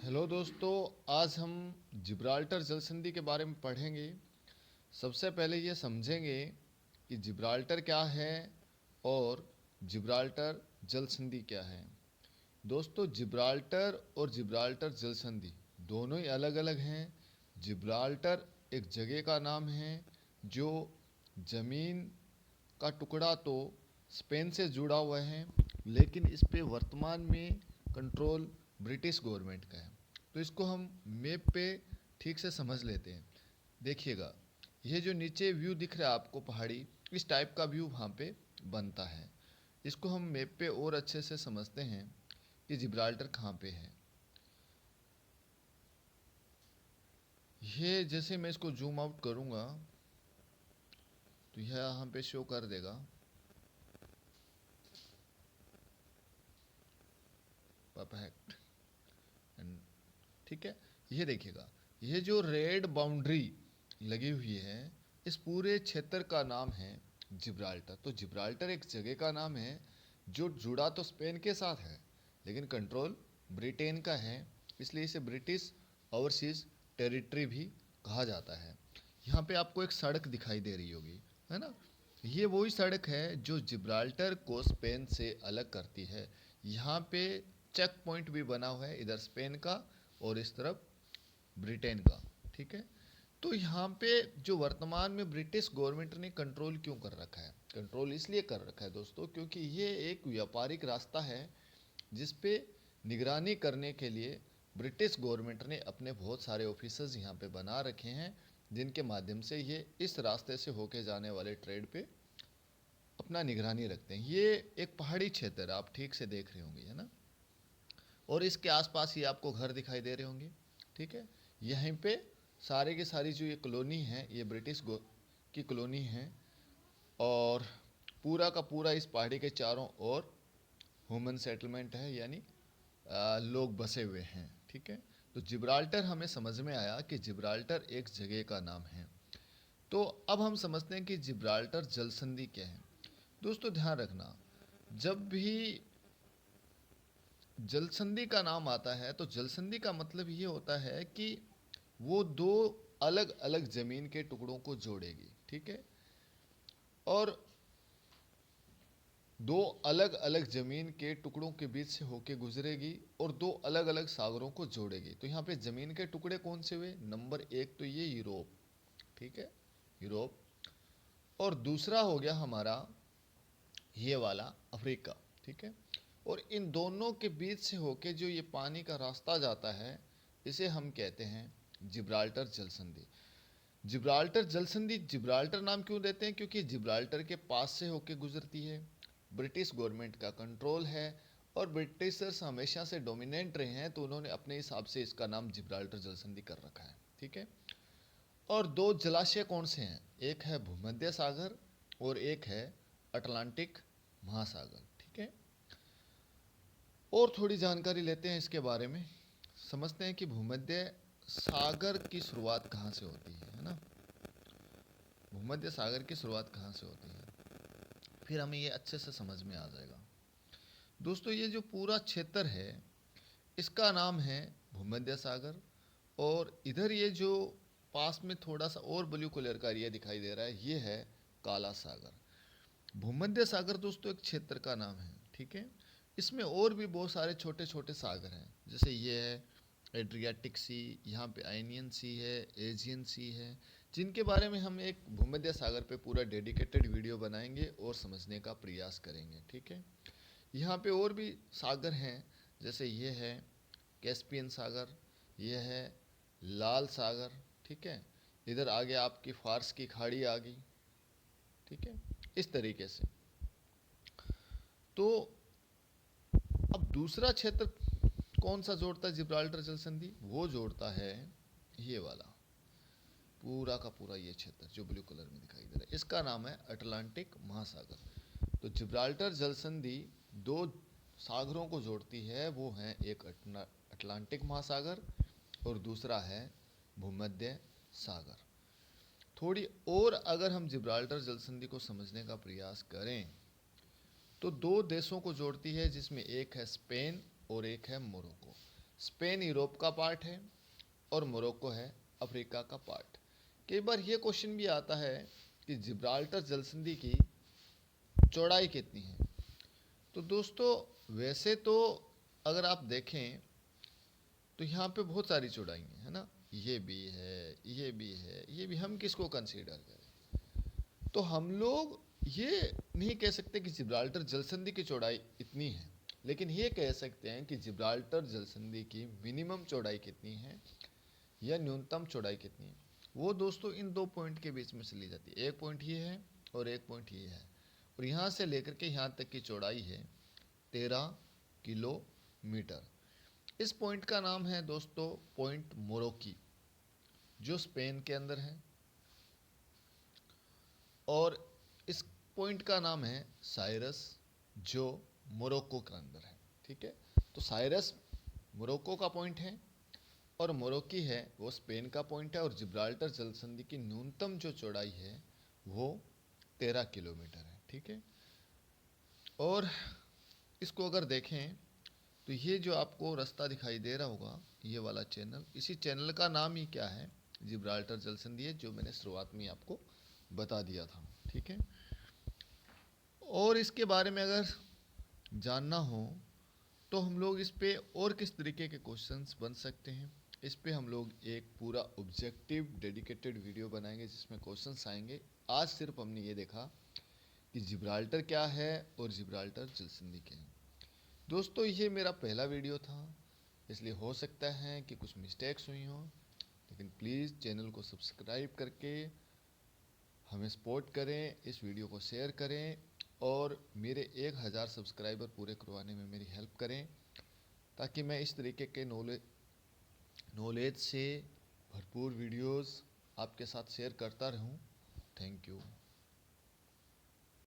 Hello दोस्तों, आज हम जिब्राल्टर जल संधि के बारे में पढ़ेंगे। सबसे पहले ये समझेंगे कि जिब्राल्टर क्या है और जिब्राल्टर जल संधि क्या है। दोस्तों, जिब्राल्टर और जिब्राल्टर जल संधि दोनों ही अलग अलग हैं। जिब्राल्टर एक जगह का नाम है जो ज़मीन का टुकड़ा तो स्पेन से जुड़ा हुआ है, लेकिन इस पे वर्तमान में कंट्रोल ब्रिटिश गवर्नमेंट का है। तो इसको हम मैप पे ठीक से समझ लेते हैं। देखिएगा, ये जो नीचे व्यू दिख रहा है आपको पहाड़ी, इस टाइप का व्यू वहाँ पे बनता है। इसको हम मैप पे और अच्छे से समझते हैं कि जिब्राल्टर कहाँ पे है। ये जैसे मैं इसको जूम आउट करूँगा तो यह यहाँ पे शो कर देगा। परफेक्ट। एंड ठीक है, ये देखिएगा, ये जो रेड बाउंड्री लगी हुई है, इस पूरे क्षेत्र का नाम है जिब्राल्टर। तो जिब्राल्टर एक जगह का नाम है जो जुड़ा तो स्पेन के साथ है, लेकिन कंट्रोल ब्रिटेन का है, इसलिए इसे ब्रिटिश ओवरसीज टेरिटरी भी कहा जाता है। यहाँ पे आपको एक सड़क दिखाई दे रही होगी, है ना। ये वही सड़क है जो जिब्राल्टर को स्पेन से अलग करती है। यहाँ पे चेक पॉइंट भी बना हुआ है, इधर स्पेन का और इस तरफ ब्रिटेन का। ठीक है, तो यहाँ पे जो वर्तमान में ब्रिटिश गवर्नमेंट ने कंट्रोल क्यों कर रखा है? कंट्रोल इसलिए कर रखा है दोस्तों, क्योंकि ये एक व्यापारिक रास्ता है जिस पे निगरानी करने के लिए ब्रिटिश गवर्नमेंट ने अपने बहुत सारे ऑफिसर्स यहाँ पे बना रखे हैं, जिनके माध्यम से ये इस रास्ते से होके जाने वाले ट्रेड पे अपना निगरानी रखते हैं। ये एक पहाड़ी क्षेत्र है, आप ठीक से देख रहे होंगे, है ना। और इसके आसपास ये आपको घर दिखाई दे रहे होंगे। ठीक है, यहीं पे सारे की सारी जो ये कॉलोनी है, ये ब्रिटिश की कॉलोनी है, और पूरा का पूरा इस पहाड़ी के चारों ओर ह्यूमन सेटलमेंट है, यानी लोग बसे हुए हैं। ठीक है, तो जिब्राल्टर हमें समझ में आया कि जिब्राल्टर एक जगह का नाम है। तो अब हम समझते हैं कि जिब्राल्टर जल संधि क्या है। दोस्तों, ध्यान रखना, जब भी जल संधि का नाम आता है तो जल संधि का मतलब ये होता है कि वो दो अलग अलग जमीन के टुकड़ों को जोड़ेगी। ठीक है, और दो अलग अलग जमीन के टुकड़ों के बीच से होके गुजरेगी और दो अलग अलग सागरों को जोड़ेगी। तो यहाँ पे जमीन के टुकड़े कौन से हुए? नंबर एक तो ये यूरोप, ठीक है, यूरोप, और दूसरा हो गया हमारा ये वाला अफ्रीका। ठीक है, और इन दोनों के बीच से होके जो ये पानी का रास्ता जाता है, इसे हम कहते हैं जिब्राल्टर जल संधि। जिब्राल्टर जल संधि जिब्राल्टर नाम क्यों देते हैं? क्योंकि जिब्राल्टर के पास से होके गुजरती है, ब्रिटिश गवर्नमेंट का कंट्रोल है, और ब्रिटिशर्स हमेशा से डोमिनेंट रहे हैं, तो उन्होंने अपने हिसाब से इसका नाम जिब्राल्टर जल संधि कर रखा है। ठीक है, और दो जलाशय कौन से हैं? एक है भूमध्य सागर और एक है अटलांटिक महासागर। ठीक है, और थोड़ी जानकारी लेते हैं इसके बारे में। समझते हैं कि भूमध्य सागर की शुरुआत कहाँ से होती है ना। भूमध्य सागर की शुरुआत कहाँ से होती है, फिर हमें ये अच्छे से समझ में आ जाएगा। दोस्तों, ये जो पूरा क्षेत्र है, इसका नाम है भूमध्य सागर, और इधर ये जो पास में थोड़ा सा और ब्लू कलर का एरिया दिखाई दे रहा है, ये है काला सागर। भूमध्य सागर दोस्तों एक क्षेत्र का नाम है। ठीक है, इसमें और भी बहुत सारे छोटे छोटे सागर हैं, जैसे ये है एड्रियाटिक सी, यहाँ पे आइनियन सी है, एजियन सी है, जिनके बारे में हम एक भूमध्य सागर पे पूरा डेडिकेटेड वीडियो बनाएंगे और समझने का प्रयास करेंगे। ठीक है, यहाँ पे और भी सागर हैं, जैसे ये है कैस्पियन सागर, ये है लाल सागर। ठीक है, इधर आगे आपकी फारस की खाड़ी आ गई। ठीक है, इस तरीके से। तो अब दूसरा क्षेत्र कौन सा जोड़ता है जिब्राल्टर जल संधि? वो जोड़ता है ये वाला, पूरा का पूरा ये क्षेत्र जो ब्लू कलर में दिखाई दे रहा है, इसका नाम है अटलांटिक महासागर। तो जिब्राल्टर जल संधि दो सागरों को जोड़ती है, वो है एक अटलांटिक महासागर और दूसरा है भूमध्य सागर। थोड़ी और अगर हम जिब्राल्टर जल संधि को समझने का प्रयास करें तो दो देशों को जोड़ती है, जिसमें एक है स्पेन और एक है मोरक्को। स्पेन यूरोप का पार्ट है और मोरक्को है अफ्रीका का पार्ट। कई बार ये क्वेश्चन भी आता है कि जिब्राल्टर जलसंधि की चौड़ाई कितनी है। तो दोस्तों वैसे तो अगर आप देखें तो यहाँ पे बहुत सारी चौड़ाई है ना, ये भी है, ये भी है, ये भी, हम किसको कंसीडर करें? तो हम लोग ये नहीं कह सकते कि जिब्राल्टर जलसंधि की चौड़ाई इतनी है, लेकिन ये कह सकते हैं कि जिब्राल्टर जलसंधि की मिनिमम चौड़ाई कितनी है या न्यूनतम चौड़ाई कितनी है। वो दोस्तों इन दो पॉइंट के बीच में से ली जाती है, एक पॉइंट ये है और एक पॉइंट ये है, और यहाँ से लेकर के यहाँ तक की चौड़ाई है 13 किलोमीटर। इस पॉइंट का नाम है दोस्तों पॉइंट मोरोकी, जो स्पेन के अंदर है, और इस पॉइंट का नाम है साइरस, जो मोरक्को के अंदर है। ठीक है, तो साइरस मोरक्को का पॉइंट है और मोरोकी है वो स्पेन का पॉइंट है, और जिब्राल्टर जलसंधि की न्यूनतम जो चौड़ाई है वो 13 किलोमीटर है। ठीक है, और इसको अगर देखें तो ये जो आपको रास्ता दिखाई दे रहा होगा, ये वाला चैनल, इसी चैनल का नाम ही क्या है? जिब्राल्टर जलसंधि है, जो मैंने शुरुआत में आपको बता दिया था। ठीक है, और इसके बारे में अगर जानना हो तो हम लोग इस पे और किस तरीके के क्वेश्चंस बन सकते हैं, इस पे हम लोग एक पूरा ऑब्जेक्टिव डेडिकेटेड वीडियो बनाएंगे जिसमें क्वेश्चंस आएंगे। आज सिर्फ हमने ये देखा कि जिब्राल्टर क्या है और जिब्राल्टर जलसंधि क्या है। दोस्तों ये मेरा पहला वीडियो था, इसलिए हो सकता है कि कुछ मिस्टेक्स हुई हों, लेकिन प्लीज़ चैनल को सब्सक्राइब करके हमें सपोर्ट करें, इस वीडियो को शेयर करें और मेरे 1000 सब्सक्राइबर पूरे करवाने में मेरी हेल्प करें, ताकि मैं इस तरीके के नॉलेज से भरपूर वीडियोस आपके साथ शेयर करता रहूं।